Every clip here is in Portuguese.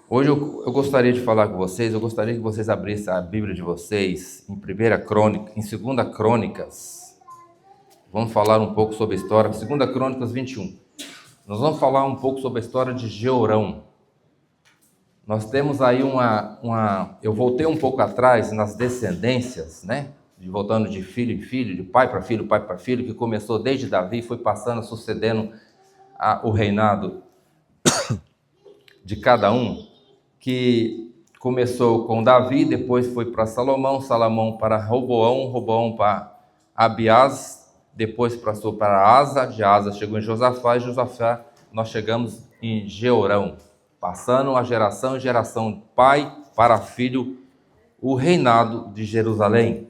Hoje eu gostaria de falar com vocês, eu gostaria que vocês abrissem a Bíblia de vocês em Primeira Crônica, em Segunda Crônicas. Vamos falar um pouco sobre a história, Segunda Crônicas 21. Nós vamos falar um pouco sobre a história de Jeorão. Nós temos aí eu voltei um pouco atrás nas descendências, né? Voltando de filho em filho, de pai para filho, que começou desde Davi, foi passando, sucedendo o reinado de cada um, que começou com Davi, depois foi para Salomão, Salomão para Roboão, Roboão para Abiás, depois passou para Asa, de Asa chegou em Josafá, e Josafá nós chegamos em Jeorão, passando a geração em geração, pai para filho, o reinado de Jerusalém.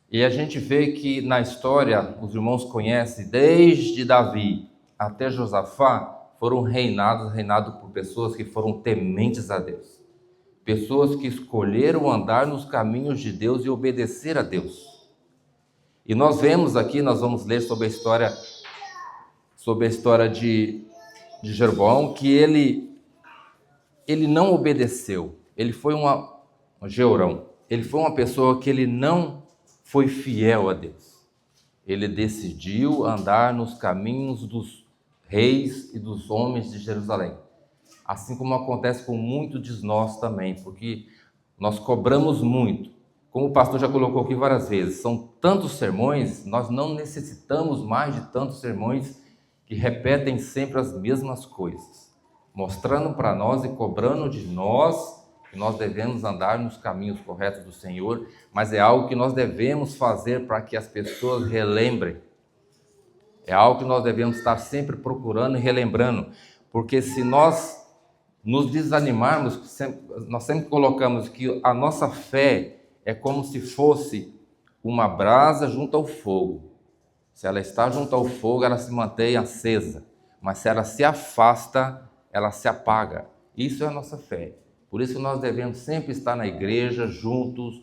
E a gente vê que na história, os irmãos conhecem, desde Davi até Josafá, foram reinados por pessoas que foram tementes a Deus. Pessoas que escolheram andar nos caminhos de Deus e obedecer a Deus. E nós vemos aqui, nós vamos ler sobre a história de Jeroboão, que ele não obedeceu. Ele foi Jeorão, ele foi uma pessoa que ele não foi fiel a Deus. Ele decidiu andar nos caminhos dos reis e dos homens de Jerusalém. Assim como acontece com muitos de nós também, porque nós cobramos muito. Como o pastor já colocou aqui várias vezes, são tantos sermões, nós não necessitamos mais de tantos sermões que repetem sempre as mesmas coisas, mostrando para nós e cobrando de nós que nós devemos andar nos caminhos corretos do Senhor, mas é algo que nós devemos fazer para que as pessoas relembrem. É algo que nós devemos estar sempre procurando e relembrando, porque se nós nos desanimarmos, nós sempre colocamos que a nossa fé é como se fosse uma brasa junto ao fogo. Se ela está junto ao fogo, ela se mantém acesa, mas se ela se afasta, ela se apaga. Isso é a nossa fé. Por isso nós devemos sempre estar na igreja, juntos,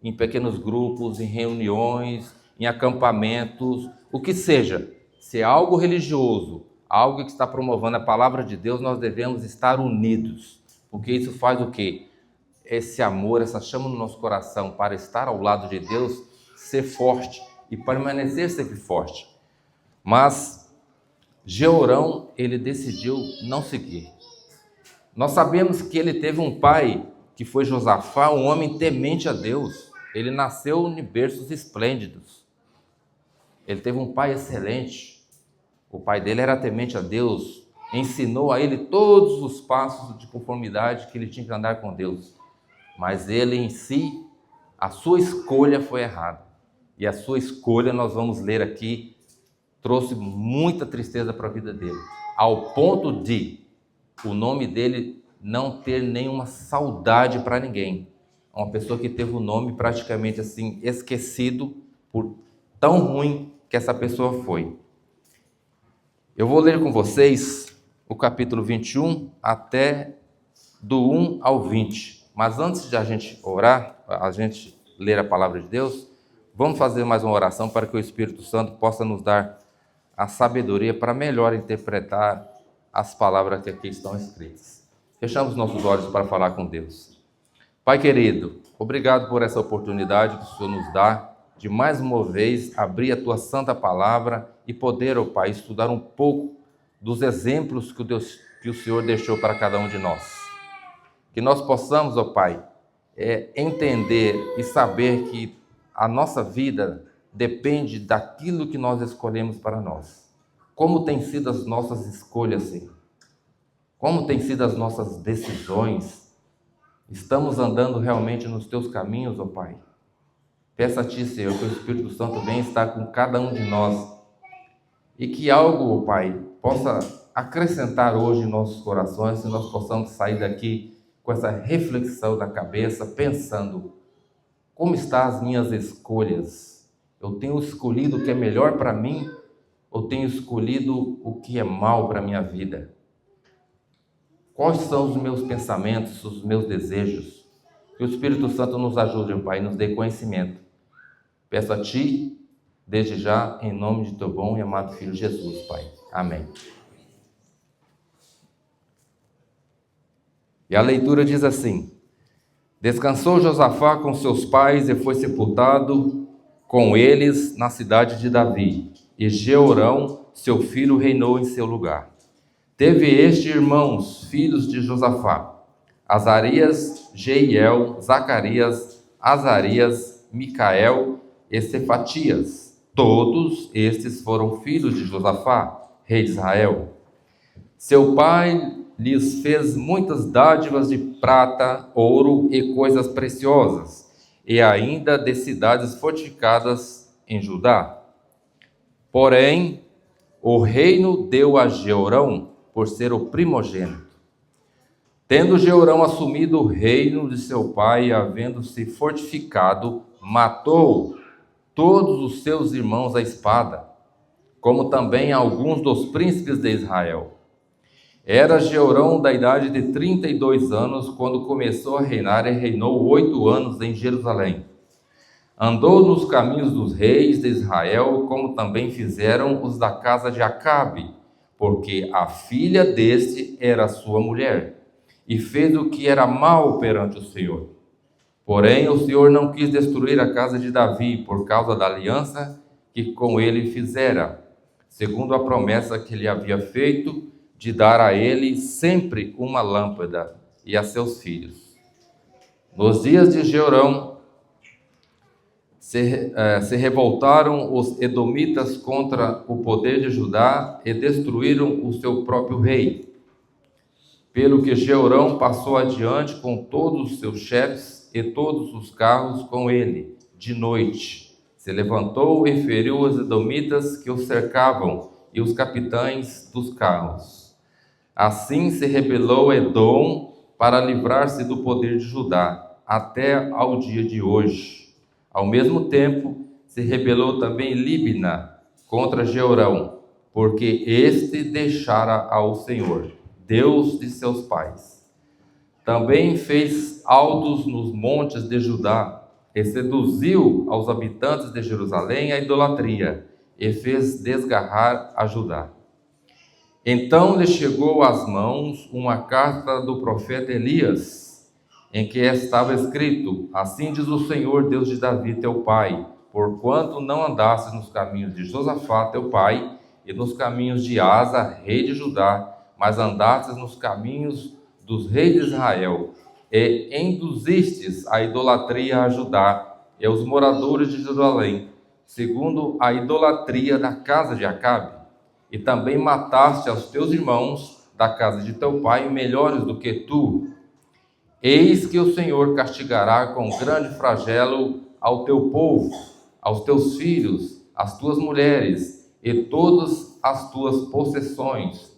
em pequenos grupos, em reuniões, em acampamentos, o que seja. Se é algo religioso, algo que está promovendo a palavra de Deus, nós devemos estar unidos, porque isso faz o quê? Esse amor, essa chama no nosso coração para estar ao lado de Deus, ser forte e permanecer sempre forte. Mas Jeorão, ele decidiu não seguir. Nós sabemos que ele teve um pai, que foi Josafá, um homem temente a Deus. Ele nasceu em berços esplêndidos. Ele teve um pai excelente. O pai dele era temente a Deus, ensinou a ele todos os passos de conformidade que ele tinha que andar com Deus. Mas ele em si, a sua escolha foi errada. E a sua escolha, nós vamos ler aqui, trouxe muita tristeza para a vida dele. Ao ponto de o nome dele não ter nenhuma saudade para ninguém. Uma pessoa que teve o nome praticamente assim esquecido por tão ruim que essa pessoa foi. Eu vou ler com vocês o capítulo 21 até do 1 ao 20. Mas antes de a gente orar, a gente ler a palavra de Deus, vamos fazer mais uma oração para que o Espírito Santo possa nos dar a sabedoria para melhor interpretar as palavras que aqui estão escritas. Fechamos nossos olhos para falar com Deus. Pai querido, obrigado por essa oportunidade que o Senhor nos dá de mais uma vez abrir a Tua santa palavra e poder, ó Pai, estudar um pouco dos exemplos que o Senhor deixou para cada um de nós. Que nós possamos, ó Pai, entender e saber que a nossa vida depende daquilo que nós escolhemos para nós. Como têm sido as nossas escolhas, Senhor? Como têm sido as nossas decisões? Estamos andando realmente nos Teus caminhos, ó Pai? Peço a Ti, Senhor, que o Espírito Santo venha estar com cada um de nós e que algo, ó Pai, possa acrescentar hoje em nossos corações, e nós possamos sair daqui com essa reflexão na cabeça, pensando: como estão as minhas escolhas? Eu tenho escolhido o que é melhor para mim ou tenho escolhido o que é mal para a minha vida? Quais são os meus pensamentos, os meus desejos? Que o Espírito Santo nos ajude, Pai, e nos dê conhecimento. Peço a Ti, desde já, em nome de Teu bom e amado Filho Jesus, Pai. Amém. E a leitura diz assim: descansou Josafá com seus pais e foi sepultado com eles na cidade de Davi. E Jeorão, seu filho, reinou em seu lugar. Teve este irmãos, filhos de Josafá: Azarias, Jeiel, Zacarias, Azarias, Micael e Cefatias. Todos estes foram filhos de Josafá, rei de Israel. Seu pai lhes fez muitas dádivas de prata, ouro e coisas preciosas, e ainda de cidades fortificadas em Judá. Porém, o reino deu a Jeorão por ser o primogênito. Tendo Jeorão assumido o reino de seu pai, havendo-se fortificado, matou todos os seus irmãos à espada, como também alguns dos príncipes de Israel. Era Jeorão da idade de 32 anos, quando começou a reinar, e reinou 8 anos em Jerusalém. Andou nos caminhos dos reis de Israel, como também fizeram os da casa de Acabe, porque a filha deste era sua mulher, e fez o que era mal perante o Senhor. Porém, o Senhor não quis destruir a casa de Davi, por causa da aliança que com ele fizera, segundo a promessa que lhe havia feito, de dar a ele sempre uma lâmpada e a seus filhos. Nos dias de Jeorão, se revoltaram os edomitas contra o poder de Judá e destruíram o seu próprio rei. Pelo que Jeorão passou adiante com todos os seus chefes e todos os carros com ele, de noite. Se levantou e feriu os edomitas que o cercavam e os capitães dos carros. Assim se rebelou Edom para livrar-se do poder de Judá, até ao dia de hoje. Ao mesmo tempo, se rebelou também Líbina contra Jeorão, porque este deixara ao Senhor, Deus de seus pais. Também fez altos nos montes de Judá, e seduziu aos habitantes de Jerusalém à idolatria, e fez desgarrar a Judá. Então lhe chegou às mãos uma carta do profeta Elias, em que estava escrito: assim diz o Senhor, Deus de Davi, teu pai, porquanto não andaste nos caminhos de Josafá, teu pai, e nos caminhos de Asa, rei de Judá, mas andastes nos caminhos dos reis de Israel, e induzistes a idolatria a Judá e aos moradores de Jerusalém, segundo a idolatria da casa de Acabe. E também mataste aos teus irmãos da casa de teu pai, melhores do que tu. Eis que o Senhor castigará com grande flagelo ao teu povo, aos teus filhos, às tuas mulheres e todas as tuas possessões.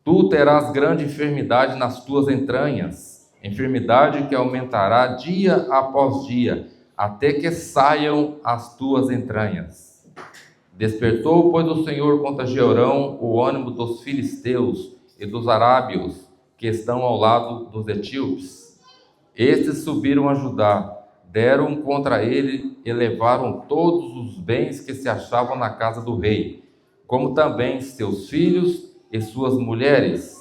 Tu terás grande enfermidade nas tuas entranhas, enfermidade que aumentará dia após dia, até que saiam as tuas entranhas. Despertou, pois, o Senhor contra Jeorão o ânimo dos filisteus e dos arábios, que estão ao lado dos etíopes. Estes subiram a Judá, deram contra ele e levaram todos os bens que se achavam na casa do rei, como também seus filhos e suas mulheres,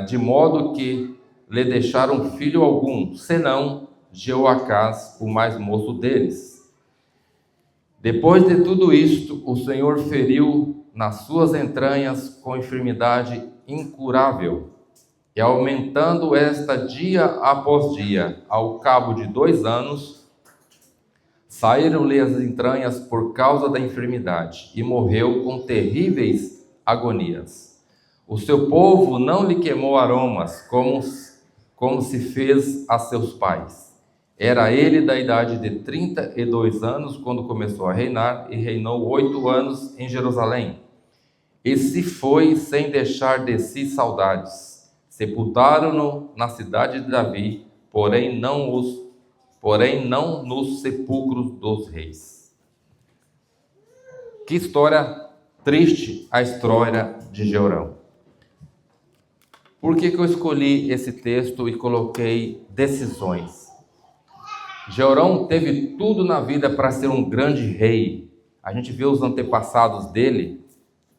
de modo que lhe deixaram filho algum, senão Jeoacás, o mais moço deles. Depois de tudo isto, o Senhor feriu nas suas entranhas com enfermidade incurável, e aumentando esta dia após dia, ao cabo de 2 anos, saíram-lhe as entranhas por causa da enfermidade, e morreu com terríveis agonias. O seu povo não lhe queimou aromas, como se fez a seus pais. Era ele da idade de 32 anos, quando começou a reinar, e reinou 8 anos em Jerusalém. E se foi sem deixar de si saudades. Sepultaram-no na cidade de Davi, porém não nos sepulcros dos reis. Que história triste a história de Jeorão. Por que eu escolhi esse texto e coloquei decisões? Jeorão teve tudo na vida para ser um grande rei. A gente vê os antepassados dele,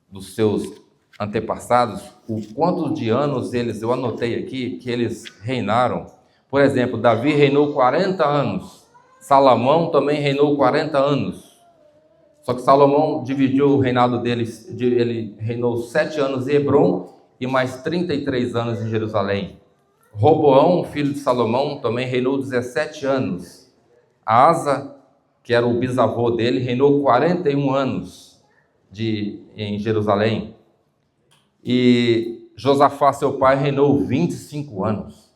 dos seus antepassados, o quanto de anos eu anotei aqui, que eles reinaram. Por exemplo, Davi reinou 40 anos, Salomão também reinou 40 anos. Só que Salomão dividiu o reinado dele, ele reinou 7 anos em Hebrom e mais 33 anos em Jerusalém. Roboão, filho de Salomão, também reinou 17 anos. Asa, que era o bisavô dele, reinou 41 anos em Jerusalém. E Josafá, seu pai, reinou 25 anos.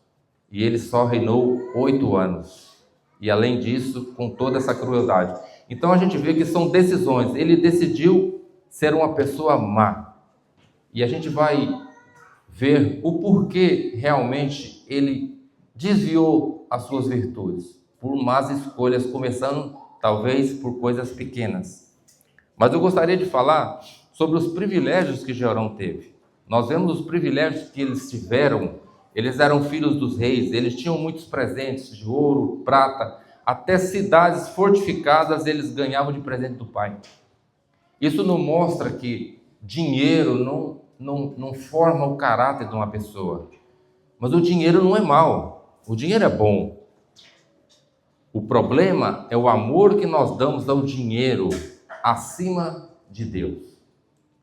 E ele só reinou 8 anos. E além disso, com toda essa crueldade. Então a gente vê que são decisões. Ele decidiu ser uma pessoa má. E a gente vai ver o porquê realmente ele desviou as suas virtudes. Por más escolhas, começando talvez por coisas pequenas. Mas eu gostaria de falar sobre os privilégios que Jeorão teve. Nós vemos os privilégios que eles tiveram. Eles eram filhos dos reis, eles tinham muitos presentes de ouro, prata, até cidades fortificadas eles ganhavam de presente do pai. Isso não mostra que dinheiro não forma o caráter de uma pessoa. Mas o dinheiro não é mau, o dinheiro é bom. O problema é o amor que nós damos ao dinheiro acima de Deus.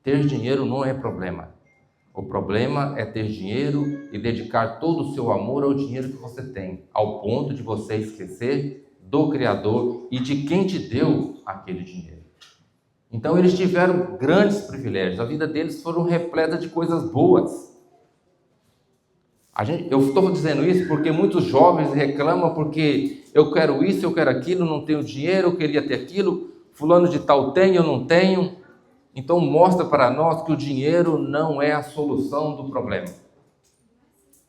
Ter dinheiro não é problema. O problema é ter dinheiro e dedicar todo o seu amor ao dinheiro que você tem, ao ponto de você esquecer do Criador e de quem te deu aquele dinheiro. Então eles tiveram grandes privilégios, a vida deles foram repleta de coisas boas. Eu estou dizendo isso porque muitos jovens reclamam porque eu quero isso, eu quero aquilo, não tenho dinheiro, eu queria ter aquilo, fulano de tal tem, eu não tenho. Então mostra para nós que o dinheiro não é a solução do problema.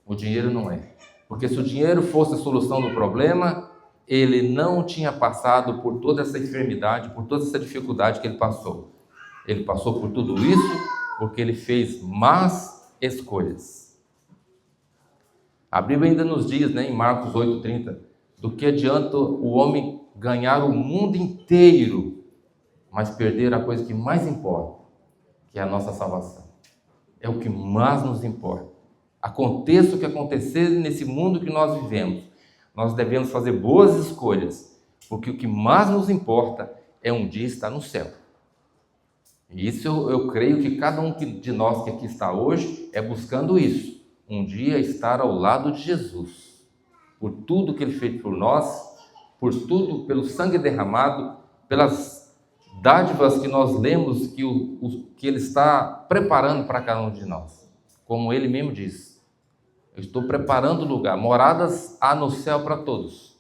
O dinheiro não é. Porque se o dinheiro fosse a solução do problema, ele não tinha passado por toda essa enfermidade, por toda essa dificuldade que ele passou. Ele passou por tudo isso porque ele fez más escolhas. A Bíblia ainda nos diz, em Marcos 8,30, do que adianta o homem ganhar o mundo inteiro, mas perder a coisa que mais importa, que é a nossa salvação. É o que mais nos importa. Aconteça o que acontecer nesse mundo que nós vivemos, nós devemos fazer boas escolhas, porque o que mais nos importa é um dia estar no céu. E isso eu creio que cada um de nós que aqui está hoje é buscando isso, um dia estar ao lado de Jesus, por tudo que Ele fez por nós, por tudo, pelo sangue derramado, pelas dádivas que nós lemos que Ele está preparando para cada um de nós. Como Ele mesmo diz, eu estou preparando lugar, moradas há no céu para todos.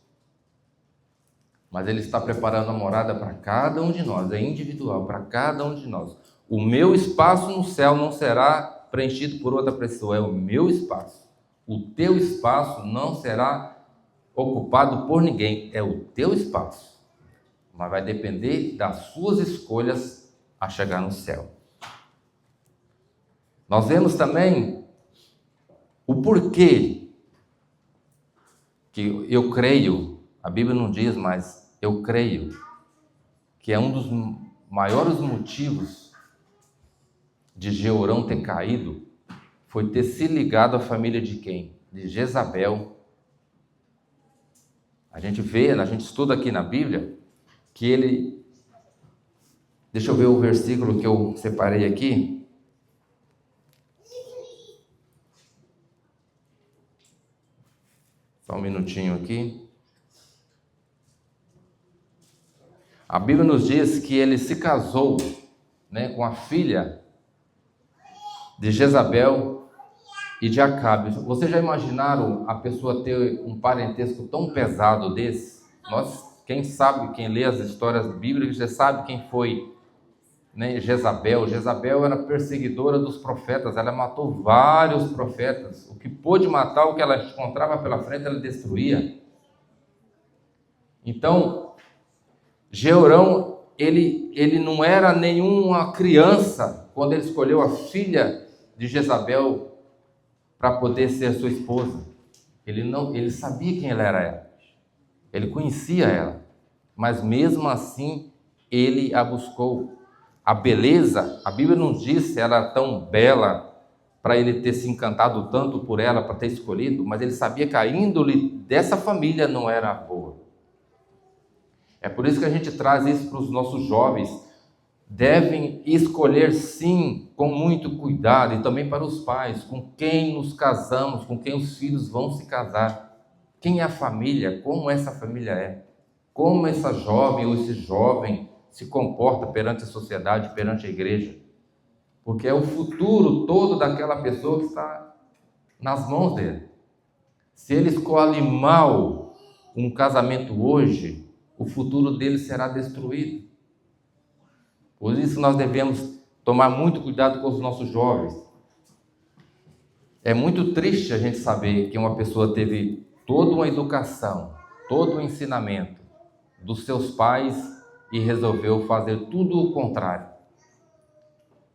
Mas Ele está preparando a morada para cada um de nós, é individual, para cada um de nós. O meu espaço no céu não será preenchido por outra pessoa, é o meu espaço. O teu espaço não será ocupado por ninguém, é o teu espaço. Mas vai depender das suas escolhas a chegar no céu. Nós vemos também o porquê que eu creio, a Bíblia não diz, mas eu creio que é um dos maiores motivos de Jeorão ter caído foi ter se ligado à família de quem? De Jezabel. A gente vê, a gente estuda aqui na Bíblia que ele, deixa eu ver o versículo que eu separei aqui. Só um minutinho aqui. A Bíblia nos diz que ele se casou, com a filha de Jezabel e de Acabe. Vocês já imaginaram a pessoa ter um parentesco tão pesado desse? Quem sabe, quem lê as histórias bíblicas, já sabe quem foi, Jezabel. Jezabel era perseguidora dos profetas, ela matou vários profetas. O que pôde matar, o que ela encontrava pela frente, ela destruía. Então, Jeorão, ele não era nenhuma criança quando ele escolheu a filha de Jezabel para poder ser sua esposa. Ele sabia quem ela era. Ele conhecia ela, mas mesmo assim ele a buscou. A beleza, a Bíblia não diz se ela era tão bela para ele ter se encantado tanto por ela, para ter escolhido, mas ele sabia que a índole dessa família não era boa. É por isso que a gente traz isso para os nossos jovens. Devem escolher sim, com muito cuidado, e também para os pais, com quem nos casamos, com quem os filhos vão se casar. Quem é a família, como essa família é, como essa jovem ou esse jovem se comporta perante a sociedade, perante a igreja. Porque é o futuro todo daquela pessoa que está nas mãos dele. Se ele escolhe mal um casamento hoje, o futuro dele será destruído. Por isso nós devemos tomar muito cuidado com os nossos jovens. É muito triste a gente saber que uma pessoa teve toda uma educação, todo um ensinamento dos seus pais e resolveu fazer tudo o contrário.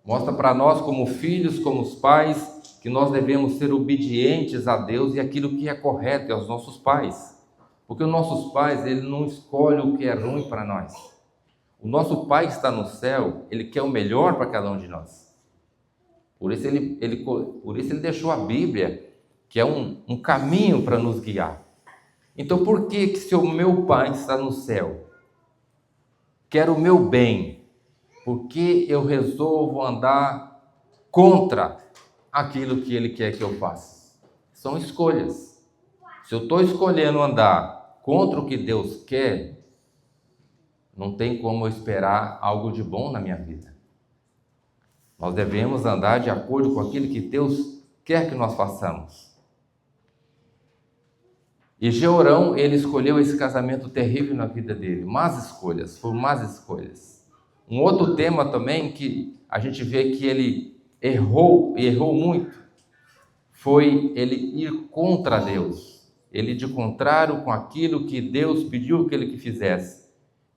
Mostra para nós, como filhos, como os pais, que nós devemos ser obedientes a Deus e aquilo que é correto aos nossos pais. Porque os nossos pais, eles não escolhem o que é ruim para nós. O nosso Pai que está no céu, Ele quer o melhor para cada um de nós. Por isso Ele deixou a Bíblia, que é um caminho para nos guiar. Então, por que se o meu Pai está no céu, quer o meu bem, por que eu resolvo andar contra aquilo que Ele quer que eu faça? São escolhas. Se eu estou escolhendo andar contra o que Deus quer, não tem como eu esperar algo de bom na minha vida. Nós devemos andar de acordo com aquilo que Deus quer que nós façamos. E Jeorão, ele escolheu esse casamento terrível na vida dele. Más escolhas, foram más escolhas. Um outro tema também que a gente vê que ele errou muito, foi ele ir contra Deus. Ele de contrário com aquilo que Deus pediu que ele fizesse.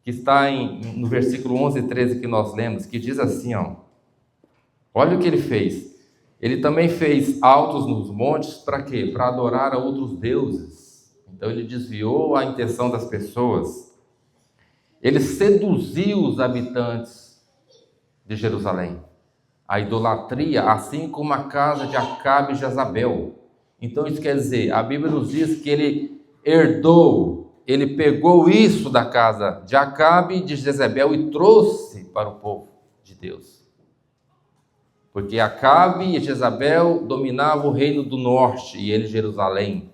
Que está no versículo 11 e 13 que nós lemos, que diz assim, olha o que ele fez. Ele também fez altos nos montes, para quê? Para adorar a outros deuses. Então ele desviou a intenção das pessoas. Ele seduziu os habitantes de Jerusalém. A idolatria, assim como a casa de Acabe e Jezabel. Então isso quer dizer, a Bíblia nos diz que ele herdou, ele pegou isso da casa de Acabe e de Jezabel e trouxe para o povo de Deus. Porque Acabe e Jezabel dominavam o reino do norte e ele Jerusalém.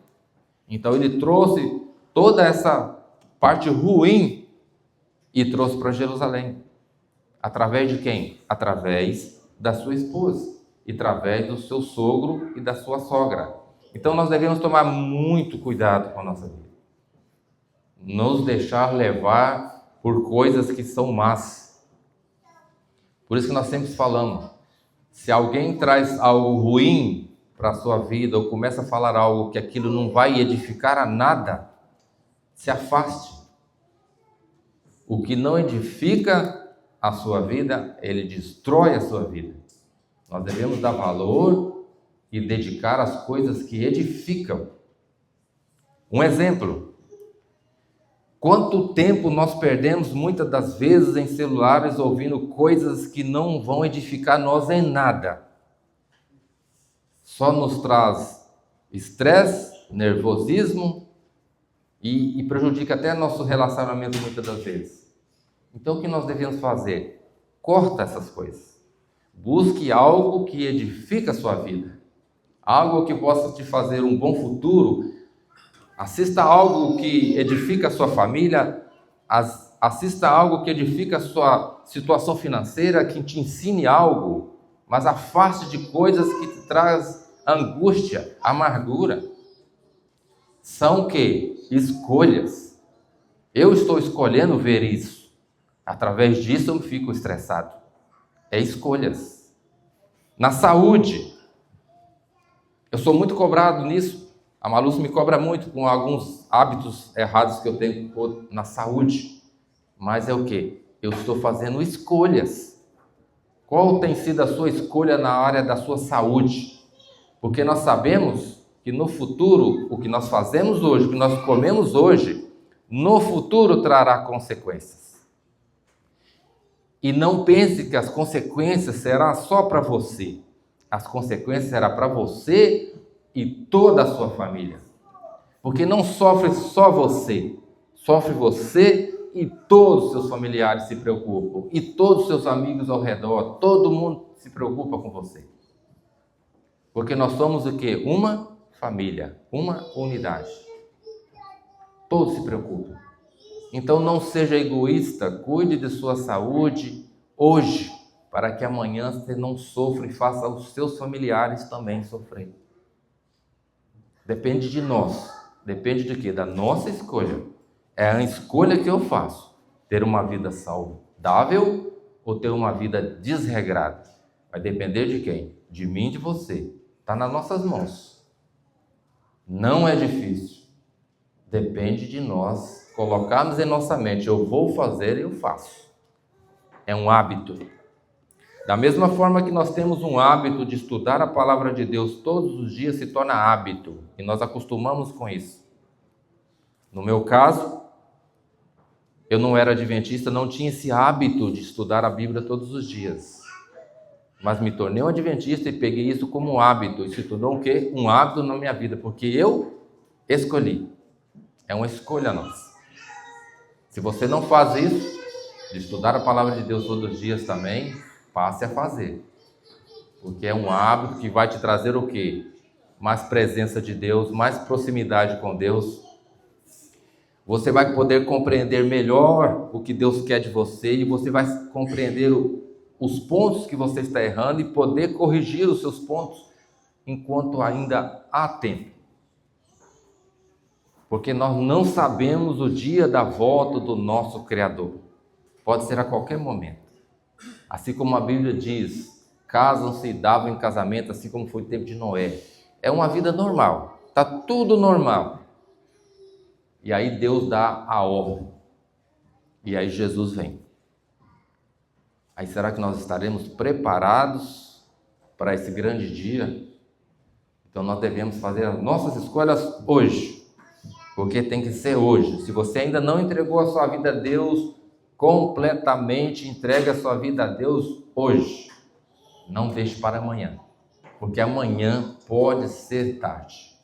Então ele trouxe toda essa parte ruim e trouxe para Jerusalém. Através de quem? Através da sua esposa. E através do seu sogro e da sua sogra. Então nós devemos tomar muito cuidado com a nossa vida. Nos deixar levar por coisas que são más. Por isso que nós sempre falamos, se alguém traz algo ruim para a sua vida, ou começa a falar algo que aquilo não vai edificar a nada, se afaste. O que não edifica a sua vida, ele destrói a sua vida. Nós devemos dar valor e dedicar às coisas que edificam. Um exemplo. Quanto tempo nós perdemos muitas das vezes em celulares ouvindo coisas que não vão edificar nós em nada. Só nos traz estresse, nervosismo e prejudica até nosso relacionamento muitas das vezes. Então o que nós devemos fazer? Corta essas coisas. Busque algo que edifica a sua vida. Algo que possa te fazer um bom futuro. Assista algo que edifica a sua família. Assista algo que edifica a sua situação financeira, que te ensine algo. Mas afaste de coisas que te trazem angústia, amargura. São o quê? Escolhas. Eu estou escolhendo ver isso. Através disso eu fico estressado. É escolhas. Na saúde, eu sou muito cobrado nisso. A Malúcia me cobra muito com alguns hábitos errados que eu tenho na saúde. Mas é o quê? Eu estou fazendo escolhas. Qual tem sido a sua escolha na área da sua saúde? Porque nós sabemos que no futuro, o que nós fazemos hoje, o que nós comemos hoje, no futuro trará consequências. E não pense que as consequências serão só para você. as consequências serão para você e toda a sua família. Porque não sofre só você, sofre você e todos os seus familiares se preocupam, e todos os seus amigos ao redor, todo mundo se preocupa com você. Porque nós somos o quê? Uma família, uma unidade. Todos se preocupam. Então não seja egoísta, cuide de sua saúde hoje, para que amanhã você não sofra e faça os seus familiares também sofrer. Depende de nós. Depende de quê? Da nossa escolha. É a escolha que eu faço. Ter uma vida saudável ou ter uma vida desregrada. Vai depender de quem? De mim e de você. Está nas nossas mãos. Não é difícil. Depende de nós colocarmos em nossa mente, eu vou fazer e eu faço. É um hábito. Da mesma forma que nós temos um hábito de estudar a palavra de Deus todos os dias, se torna hábito. E nós acostumamos com isso. No meu caso, eu não era adventista, não tinha esse hábito de estudar a Bíblia todos os dias. Mas me tornei um adventista e peguei isso como um hábito. E se tornou o quê? Um hábito na minha vida, porque eu escolhi. É uma escolha nossa. Se você não faz isso, de estudar a palavra de Deus todos os dias também, passe a fazer. Porque é um hábito que vai te trazer o quê? Mais presença de Deus, mais proximidade com Deus. Você vai poder compreender melhor o que Deus quer de você e você vai compreender os pontos que você está errando e poder corrigir os seus pontos enquanto ainda há tempo. Porque nós não sabemos o dia da volta do nosso Criador. Pode ser a qualquer momento. Assim como a Bíblia diz, casam-se e davam em casamento, assim como foi o tempo de Noé. É uma vida normal, está tudo normal. E aí Deus dá a ordem. E aí Jesus vem. Aí será que nós estaremos preparados para esse grande dia? Então nós devemos fazer as nossas escolhas hoje. Porque tem que ser hoje. Se você ainda não entregou a sua vida a Deus completamente, entregue a sua vida a Deus hoje. Não deixe para amanhã. Porque amanhã pode ser tarde.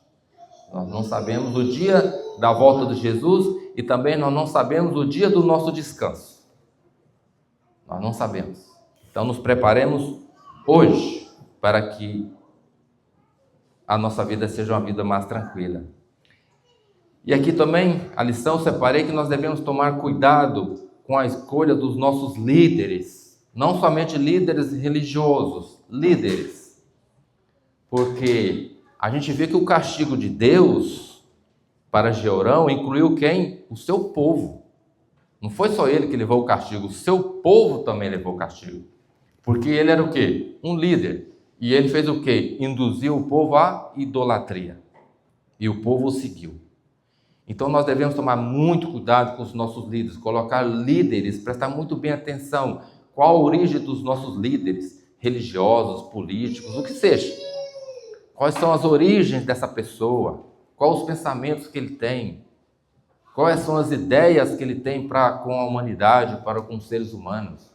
Nós não sabemos o dia da volta de Jesus e também nós não sabemos o dia do nosso descanso. Nós não sabemos. Então nos preparemos hoje para que a nossa vida seja uma vida mais tranquila. E aqui também, a lição, eu separei que nós devemos tomar cuidado com a escolha dos nossos líderes. Não somente líderes religiosos, líderes. Porque a gente vê que o castigo de Deus para Jeorão incluiu quem? O seu povo. Não foi só ele que levou o castigo, o seu povo também levou o castigo. Porque ele era o quê? Um líder. E ele fez o quê? Induziu o povo à idolatria. E o povo o seguiu. Então nós devemos tomar muito cuidado com os nossos líderes, colocar líderes, prestar muito bem atenção. Qual a origem dos nossos líderes, religiosos, políticos, o que seja. Quais são as origens dessa pessoa? Quais os pensamentos que ele tem? Quais são as ideias que ele tem para com a humanidade, para com os seres humanos?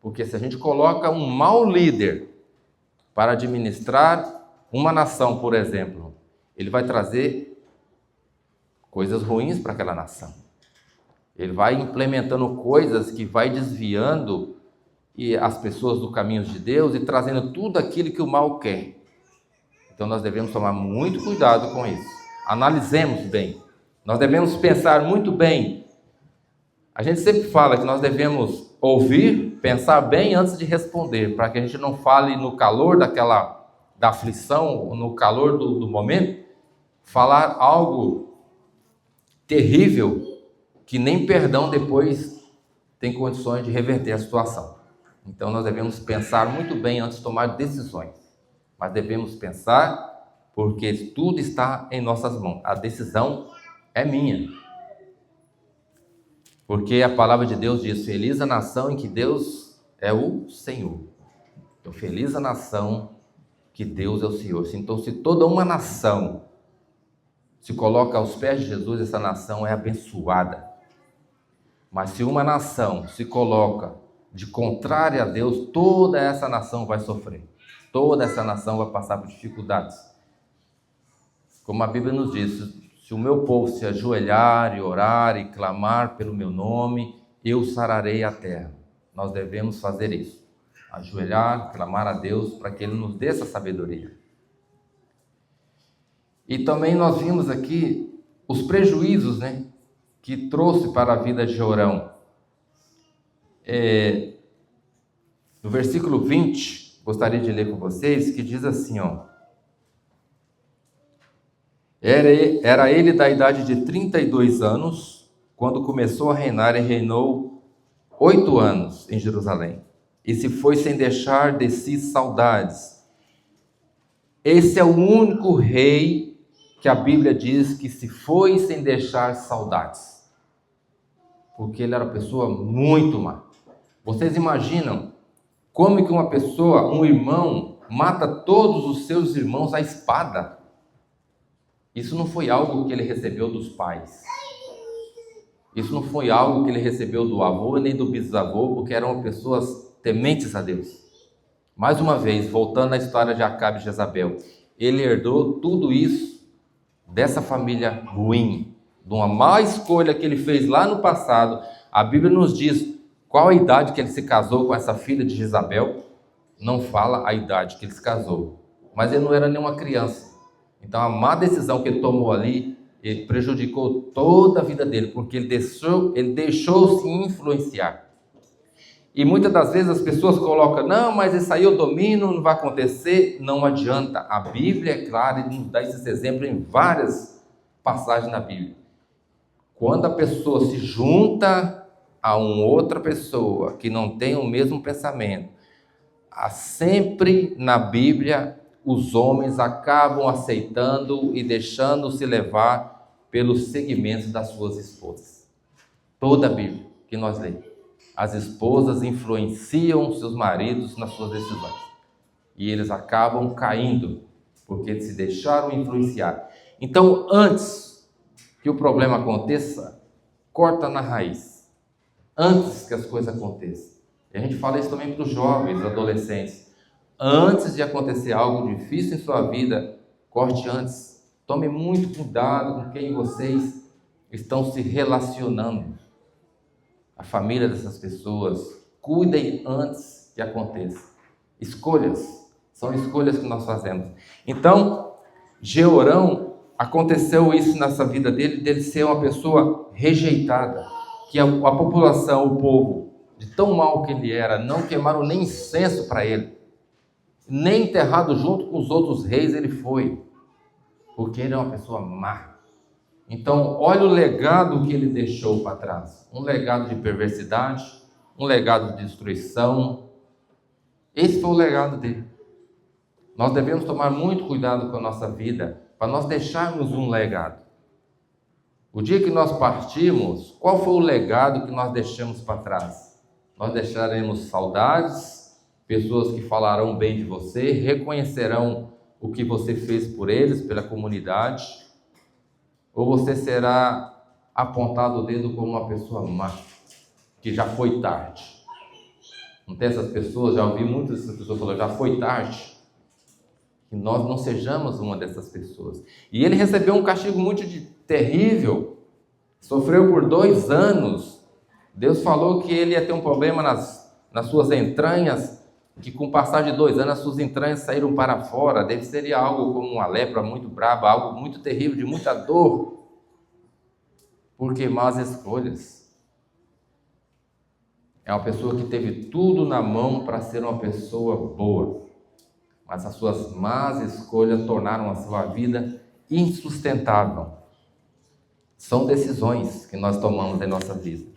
Porque se a gente coloca um mau líder para administrar uma nação, por exemplo, ele vai trazer coisas ruins para aquela nação. Ele vai implementando coisas que vai desviando as pessoas do caminho de Deus e trazendo tudo aquilo que o mal quer. Então nós devemos tomar muito cuidado com isso. Analisemos bem. Nós devemos pensar muito bem. A gente sempre fala que nós devemos ouvir, pensar bem antes de responder, para que a gente não fale no calor da aflição, no calor do momento, falar algo terrível, que nem perdão depois tem condições de reverter a situação. Então nós devemos pensar muito bem antes de tomar decisões. Mas devemos pensar porque tudo está em nossas mãos. A decisão é minha. Porque a palavra de Deus diz, feliz a nação em que Deus é o Senhor. Então feliz a nação que Deus é o Senhor. Então se toda uma nação se coloca aos pés de Jesus, essa nação é abençoada. Mas se uma nação se coloca de contrária a Deus, toda essa nação vai sofrer. Toda essa nação vai passar por dificuldades. Como a Bíblia nos diz, se o meu povo se ajoelhar e orar e clamar pelo meu nome, eu sararei a terra. Nós devemos fazer isso. Ajoelhar, clamar a Deus para que Ele nos dê essa sabedoria. E também nós vimos aqui os prejuízos, né, que trouxe para a vida de Jeorão. No versículo 20, gostaria de ler com vocês, que diz assim, Era ele da idade de 32 anos, quando começou a reinar, e reinou 8 anos em Jerusalém. E se foi sem deixar de si saudades. Esse é o único rei que a Bíblia diz que se foi sem deixar saudades. Porque ele era uma pessoa muito má. Vocês imaginam como que uma pessoa, um irmão, mata todos os seus irmãos à espada? Isso não foi algo que ele recebeu dos pais. Isso não foi algo que ele recebeu do avô nem do bisavô, porque eram pessoas tementes a Deus. Mais uma vez, voltando à história de Acabe e Jezabel, ele herdou tudo isso dessa família ruim, de uma má escolha que ele fez lá no passado. A Bíblia nos diz qual a idade que ele se casou com essa filha de Jezabel. Não fala a idade que ele se casou, mas ele não era nenhuma criança. Então a má decisão que ele tomou ali, ele prejudicou toda a vida dele, porque ele deixou-se influenciar. E muitas das vezes as pessoas colocam, não, mas isso aí eu domino, não vai acontecer. Não adianta, a Bíblia é clara e nos dá esse exemplo em várias passagens na Bíblia. Quando a pessoa se junta a uma outra pessoa que não tem o mesmo pensamento, há sempre na Bíblia os homens acabam aceitando e deixando-se levar pelos segmentos das suas esposas. Toda a Bíblia que nós lemos, as esposas influenciam seus maridos nas suas decisões. E eles acabam caindo, porque eles se deixaram influenciar. Então, antes que o problema aconteça, corta na raiz. Antes que as coisas aconteçam. E a gente fala isso também para os jovens, adolescentes. Antes de acontecer algo difícil em sua vida, corte antes. Tome muito cuidado com quem vocês estão se relacionando. A família dessas pessoas. Cuidem antes que aconteça. Escolhas. São escolhas que nós fazemos. Então, Jeorão, aconteceu isso nessa vida dele ser uma pessoa rejeitada. Que a população, o povo, de tão mal que ele era, não queimaram nem incenso para ele. Nem enterrado junto com os outros reis ele foi, porque ele é uma pessoa má. Então, olha o legado que ele deixou para trás. Um legado de perversidade, um legado de destruição. Esse foi o legado dele. Nós devemos tomar muito cuidado com a nossa vida, para nós deixarmos um legado. O dia que nós partimos, qual foi o legado que nós deixamos para trás? Nós deixaremos saudades, pessoas que falarão bem de você, reconhecerão o que você fez por eles, pela comunidade, ou você será apontado o dedo como uma pessoa má, que já foi tarde. Não tem essas pessoas? Já ouvi muitas dessas pessoas falando, já foi tarde. Que nós não sejamos uma dessas pessoas. E ele recebeu um castigo muito terrível, sofreu por 2 anos. Deus falou que ele ia ter um problema nas suas entranhas, que com o passar de 2 anos as suas entranhas saíram para fora. Deve ser algo como uma lepra muito braba, algo muito terrível, de muita dor, porque más escolhas. É uma pessoa que teve tudo na mão para ser uma pessoa boa, mas as suas más escolhas tornaram a sua vida insustentável. São decisões que nós tomamos em nossa vida.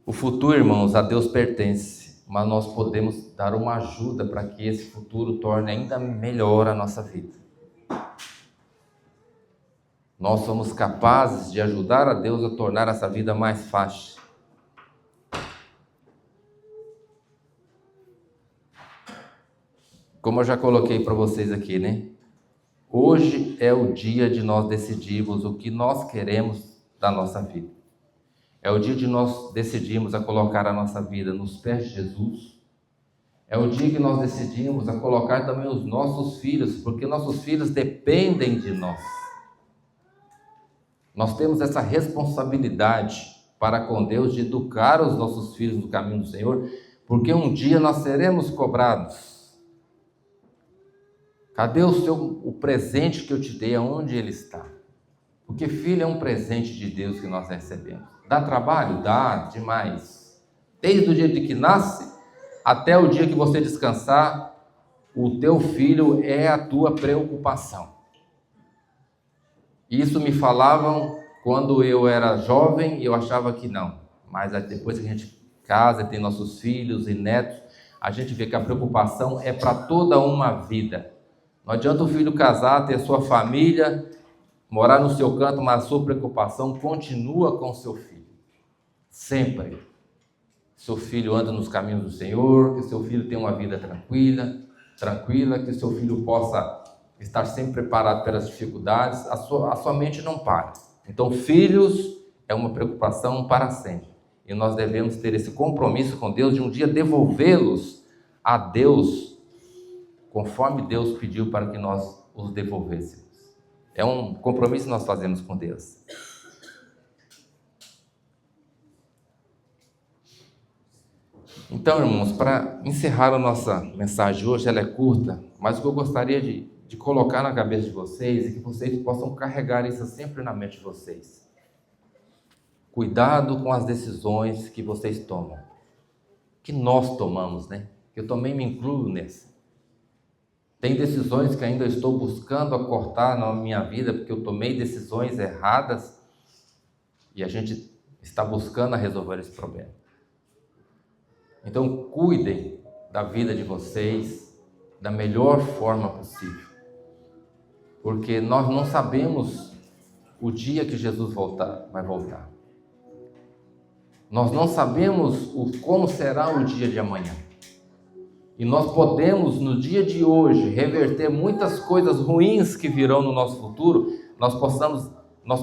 O futuro, irmãos, a Deus pertence, mas nós podemos dar uma ajuda para que esse futuro torne ainda melhor a nossa vida. Nós somos capazes de ajudar a Deus a tornar essa vida mais fácil. Como eu já coloquei para vocês aqui, né? Hoje é o dia de nós decidirmos o que nós queremos da nossa vida. É o dia de nós decidirmos a colocar a nossa vida nos pés de Jesus. É o dia que nós decidimos a colocar também os nossos filhos, porque nossos filhos dependem de nós. Nós temos essa responsabilidade para com Deus de educar os nossos filhos no caminho do Senhor, porque um dia nós seremos cobrados. Cadê o presente que eu te dei? Aonde ele está? Porque filho é um presente de Deus que nós recebemos. Dá trabalho? Dá, demais. Desde o dia de que nasce até o dia que você descansar, o teu filho é a tua preocupação. Isso me falavam quando eu era jovem e eu achava que não. Mas depois que a gente casa, tem nossos filhos e netos, a gente vê que a preocupação é para toda uma vida. Não adianta o filho casar, ter sua família, morar no seu canto, mas a sua preocupação continua com o seu filho. Sempre. Seu filho anda nos caminhos do Senhor, que seu filho tenha uma vida tranquila, que seu filho possa estar sempre preparado pelas dificuldades, a sua mente não para. Então, filhos é uma preocupação para sempre. E nós devemos ter esse compromisso com Deus de um dia devolvê-los a Deus, conforme Deus pediu para que nós os devolvêssemos. É um compromisso que nós fazemos com Deus. Então, irmãos, para encerrar a nossa mensagem hoje, ela é curta, mas o que eu gostaria de colocar na cabeça de vocês e que vocês possam carregar isso sempre na mente de vocês. Cuidado com as decisões que vocês tomam, que nós tomamos, né? Eu também me incluo nessa. Tem decisões que ainda estou buscando acortar na minha vida, porque eu tomei decisões erradas e a gente está buscando resolver esse problema. Então, cuidem da vida de vocês da melhor forma possível. Porque nós não sabemos o dia que Jesus vai voltar. Nós não sabemos como será o dia de amanhã. E nós podemos, no dia de hoje, reverter muitas coisas ruins que virão no nosso futuro. Nós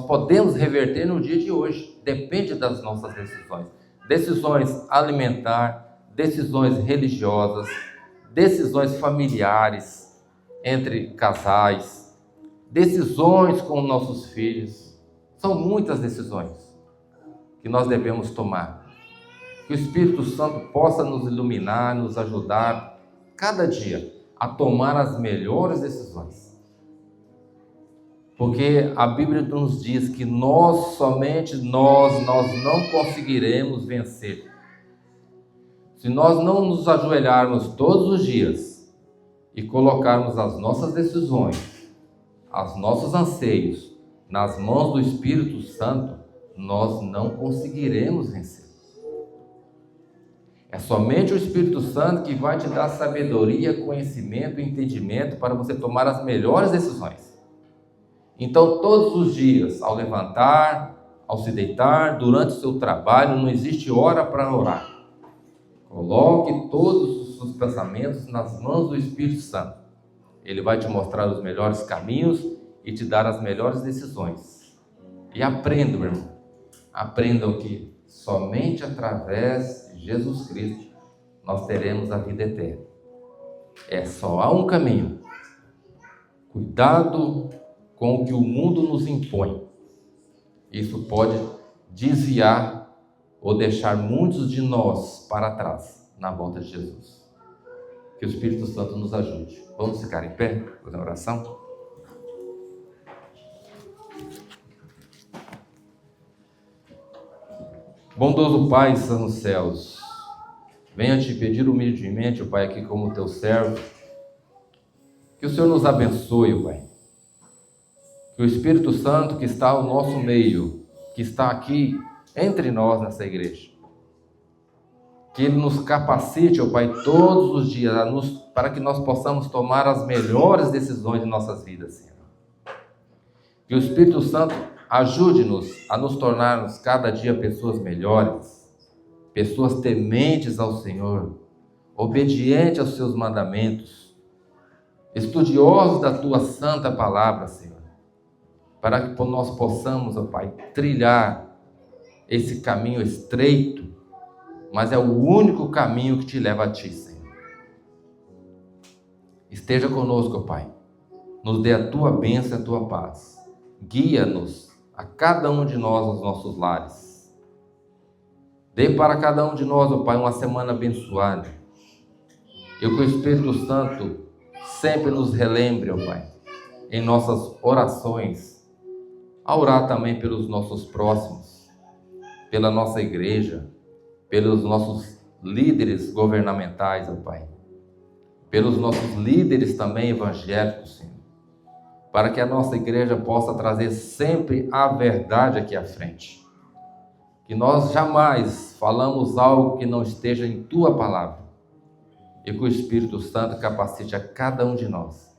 podemos reverter no dia de hoje. Depende das nossas decisões. Decisões alimentares, decisões religiosas, decisões familiares, entre casais, decisões com nossos filhos. São muitas decisões que nós devemos tomar. Que o Espírito Santo possa nos iluminar, nos ajudar cada dia a tomar as melhores decisões. Porque a Bíblia nos diz que somente nós não conseguiremos vencer. Se nós não nos ajoelharmos todos os dias e colocarmos as nossas decisões, os nossos anseios nas mãos do Espírito Santo, nós não conseguiremos vencer. É somente o Espírito Santo que vai te dar sabedoria, conhecimento e entendimento para você tomar as melhores decisões. Então, todos os dias, ao levantar, ao se deitar, durante o seu trabalho, não existe hora para orar. Coloque todos os seus pensamentos nas mãos do Espírito Santo. Ele vai te mostrar os melhores caminhos e te dar as melhores decisões. E aprendam, meu irmão. Aprendam que somente através de Jesus Cristo nós teremos a vida eterna. Só há um caminho. Cuidado com o que o mundo nos impõe. Isso pode desviar ou deixar muitos de nós para trás na volta de Jesus. Que o Espírito Santo nos ajude. Vamos ficar em pé, fazer uma oração? Bondoso Pai, está nos céus, venha te pedir humildemente, Pai, aqui como teu servo, que o Senhor nos abençoe, Pai. Que o Espírito Santo que está ao nosso meio, que está aqui entre nós nessa igreja, que Ele nos capacite, ó Pai, todos os dias, para que nós possamos tomar as melhores decisões de nossas vidas, Senhor. Que o Espírito Santo ajude-nos a nos tornarmos cada dia pessoas melhores, pessoas tementes ao Senhor, obedientes aos seus mandamentos, estudiosos da Tua santa palavra, Senhor, para que nós possamos, ó Pai, trilhar esse caminho estreito, mas é o único caminho que te leva a ti, Senhor. Esteja conosco, Pai. Nos dê a tua bênção e a tua paz. Guia-nos, a cada um de nós, nos nossos lares. Dê para cada um de nós, ó Pai, uma semana abençoada. E que o Espírito Santo sempre nos relembre, ó Pai, em nossas orações, a orar também pelos nossos próximos, pela nossa igreja, pelos nossos líderes governamentais, ó Pai, pelos nossos líderes também evangélicos, Senhor, para que a nossa igreja possa trazer sempre a verdade aqui à frente. Que nós jamais falamos algo que não esteja em Tua palavra. E que o Espírito Santo capacite a cada um de nós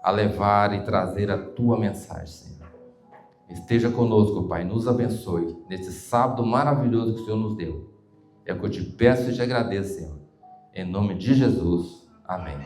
a levar e trazer a Tua mensagem, Senhor. Esteja conosco, Pai, nos abençoe nesse sábado maravilhoso que o Senhor nos deu. É o que eu te peço e te agradeço, Senhor. Em nome de Jesus. Amém.